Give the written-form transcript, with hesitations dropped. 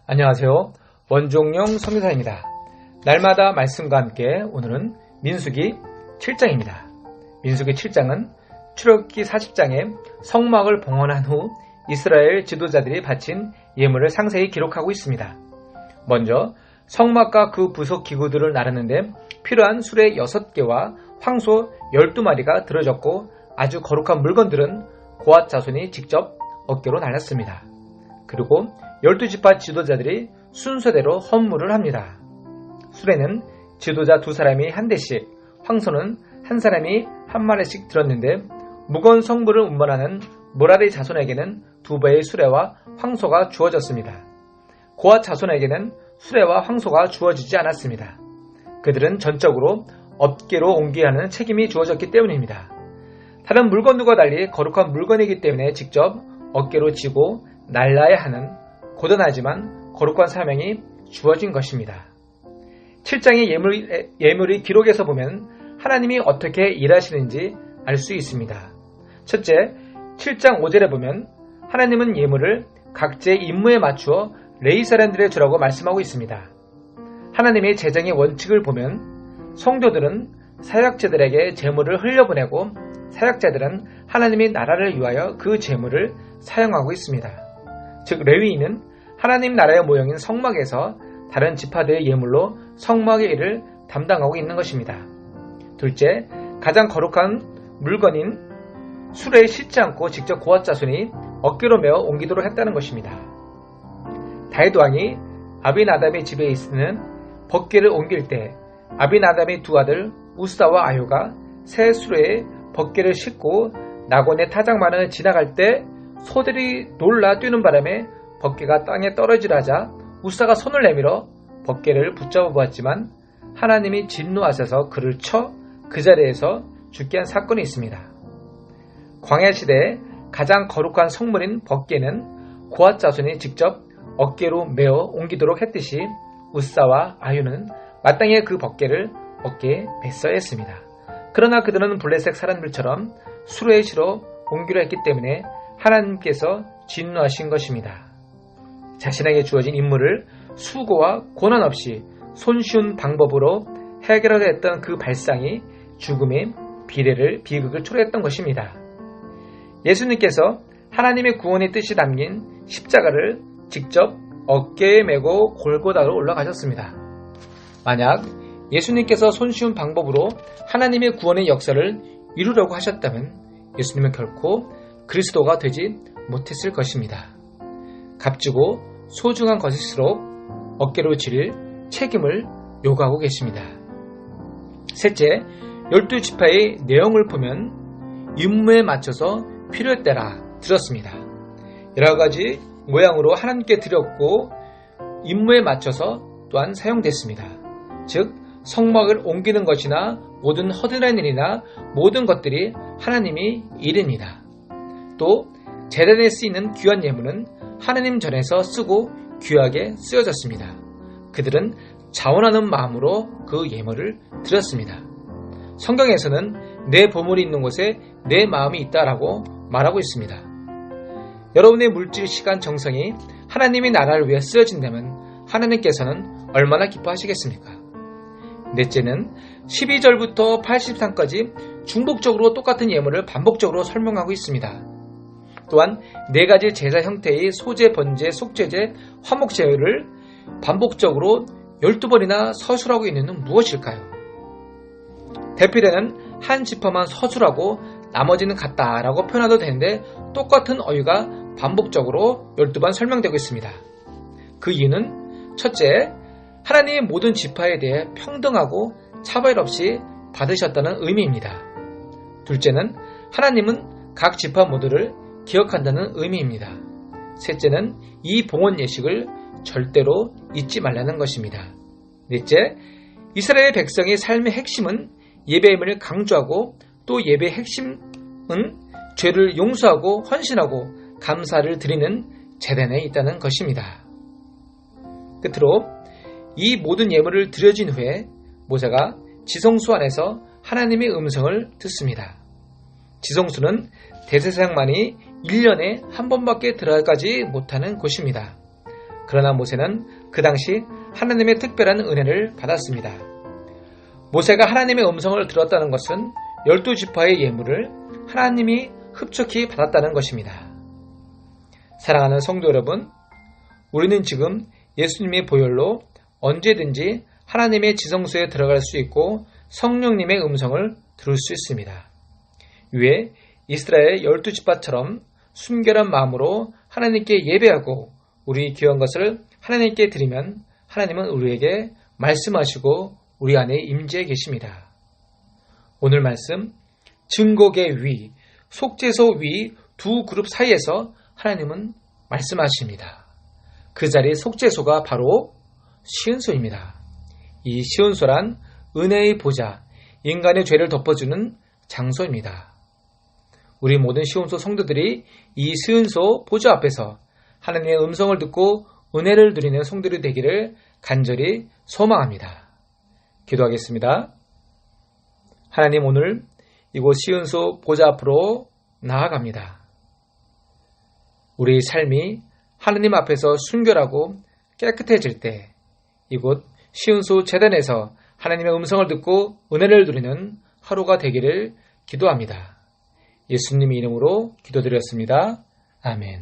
안녕하세요. 원종영 선교사입니다. 날마다 말씀과 함께 오늘은 민수기 7장입니다. 민수기 7장은 출애굽기 40장에 성막을 봉헌한 후 이스라엘 지도자들이 바친 예물을 상세히 기록하고 있습니다. 먼저 성막과 그 부속 기구들을 나르는데 필요한 수레 6개와 황소 12마리가 들어졌고 아주 거룩한 물건들은 고앗 자손이 직접 어깨로 날랐습니다. 그리고 12지파 지도자들이 순서대로 헌물을 합니다. 수레는 지도자 2사람이 한 대씩, 황소는 한 사람이 한 마리씩 들었는데 무거운 성물을 운반하는 모라리 자손에게는 2배의 수레와 황소가 주어졌습니다. 고앗 자손에게는 수레와 황소가 주어지지 않았습니다. 그들은 전적으로 어깨로 옮겨야 하는 책임이 주어졌기 때문입니다. 다른 물건들과 달리 거룩한 물건이기 때문에 직접 어깨로 지고 날라야 하는 고단하지만 거룩한 사명이 주어진 것입니다. 7장의 예물의 기록에서 보면 하나님이 어떻게 일하시는지 알 수 있습니다. 첫째, 7장 5절에 보면 하나님은 예물을 각자의 임무에 맞추어 레위 사람들에 주라고 말씀하고 있습니다. 하나님의 재정의 원칙을 보면 성도들은 사역자들에게 재물을 흘려보내고 사역자들은 하나님의 나라를 위하여 그 재물을 사용하고 있습니다. 즉 레위인은 하나님 나라의 모형인 성막에서 다른 지파들의 예물로 성막의 일을 담당하고 있는 것입니다. 둘째, 가장 거룩한 물건인 수레에 싣지 않고 직접 고앗 자손이 어깨로 메어 옮기도록 했다는 것입니다. 다윗 왕이 아비나답의 집에 있는 법궤를 옮길 때 아비나답의 2 아들 우사와 아효가 새 수레에 법궤를 싣고 나곤의 타작만을 지나갈 때 소들이 놀라 뛰는 바람에 법궤가 땅에 떨어지려자 우사가 손을 내밀어 법궤를 붙잡아 보았지만 하나님이 진노하셔서 그를 쳐 그 자리에서 죽게 한 사건이 있습니다. 광야 시대에 가장 거룩한 성물인 법궤는 고앗 자손이 직접 어깨로 메어 옮기도록 했듯이 우사와 아유는 마땅히 그 법궤를 어깨에 맸어야 했습니다. 그러나 그들은 블레셋 사람들처럼 수레에 실어 옮기려 했기 때문에 하나님께서 진노하신 것입니다. 자신에게 주어진 임무를 수고와 고난 없이 손쉬운 방법으로 해결하려 했던 그 발상이 죽음의 비극을 초래했던 것입니다. 예수님께서 하나님의 구원의 뜻이 담긴 십자가를 직접 어깨에 메고 골고다로 올라가셨습니다. 만약 예수님께서 손쉬운 방법으로 하나님의 구원의 역사를 이루려고 하셨다면 예수님은 결코 그리스도가 되지 못했을 것입니다. 값지고 소중한 것일수록 어깨로 지릴 책임을 요구하고 계십니다. 셋째, 12지파의 내용을 보면 임무에 맞춰서 필요에 따라 드렸습니다. 여러가지 모양으로 하나님께 드렸고 임무에 맞춰서 또한 사용됐습니다. 즉 성막을 옮기는 것이나 모든 허드렛 일이나 모든 것들이 하나님의 일입니다. 또 제단에 쓰이는 귀한 예물은 하나님 전에서 쓰고 귀하게 쓰여졌습니다. 그들은 자원하는 마음으로 그 예물을 드렸습니다. 성경에서는 내 보물이 있는 곳에 내 마음이 있다라고 말하고 있습니다. 여러분의 물질, 시간, 정성이 하나님의 나라를 위해 쓰여진다면 하나님께서는 얼마나 기뻐하시겠습니까? 넷째는 12절부터 83까지 중복적으로 똑같은 예물을 반복적으로 설명하고 있습니다. 또한 4가지 제사 형태의 소제, 번제, 속죄제, 화목제를 반복적으로 12번이나 서술하고 있는 이유는 무엇일까요? 대표되는 한 지파만 서술하고 나머지는 같다라고 표현해도 되는데 똑같은 어휘가 반복적으로 12번 설명되고 있습니다. 그 이유는 첫째, 하나님의 모든 지파에 대해 평등하고 차별 없이 받으셨다는 의미입니다. 둘째는 하나님은 각 지파 모두를 기억한다는 의미입니다. 셋째는 이 봉헌 예식을 절대로 잊지 말라는 것입니다. 넷째, 이스라엘 백성의 삶의 핵심은 예배임을 강조하고 또 예배의 핵심은 죄를 용서하고 헌신하고 감사를 드리는 제단에 있다는 것입니다. 끝으로 이 모든 예물을 드려진 후에 모세가 지성소 안에서 하나님의 음성을 듣습니다. 지성소는 대제사장만이 1년에 한 번밖에 들어가지 못하는 곳입니다. 그러나 모세는 그 당시 하나님의 특별한 은혜를 받았습니다. 모세가 하나님의 음성을 들었다는 것은 12지파의 예물을 하나님이 흡족히 받았다는 것입니다. 사랑하는 성도 여러분, 우리는 지금 예수님의 보혈로 언제든지 하나님의 지성소에 들어갈 수 있고 성령님의 음성을 들을 수 있습니다. 위에 이스라엘 12지파처럼 순결한 마음으로 하나님께 예배하고 우리 귀한 것을 하나님께 드리면 하나님은 우리에게 말씀하시고 우리 안에 임재해 계십니다. 오늘 말씀, 증거계 위, 속죄소 위 두 그룹 사이에서 하나님은 말씀하십니다. 그 자리 속죄소가 바로 시은소입니다. 이 시은소란 은혜의 보좌, 인간의 죄를 덮어주는 장소입니다. 우리 모든 시은소 성도들이 이 시은소 보좌 앞에서 하나님의 음성을 듣고 은혜를 누리는 성도들이 되기를 간절히 소망합니다. 기도하겠습니다. 하나님, 오늘 이곳 시은소 보좌 앞으로 나아갑니다. 우리 삶이 하나님 앞에서 순결하고 깨끗해질 때 이곳 시은소 제단에서 하나님의 음성을 듣고 은혜를 누리는 하루가 되기를 기도합니다. 예수님의 이름으로 기도드렸습니다. 아멘.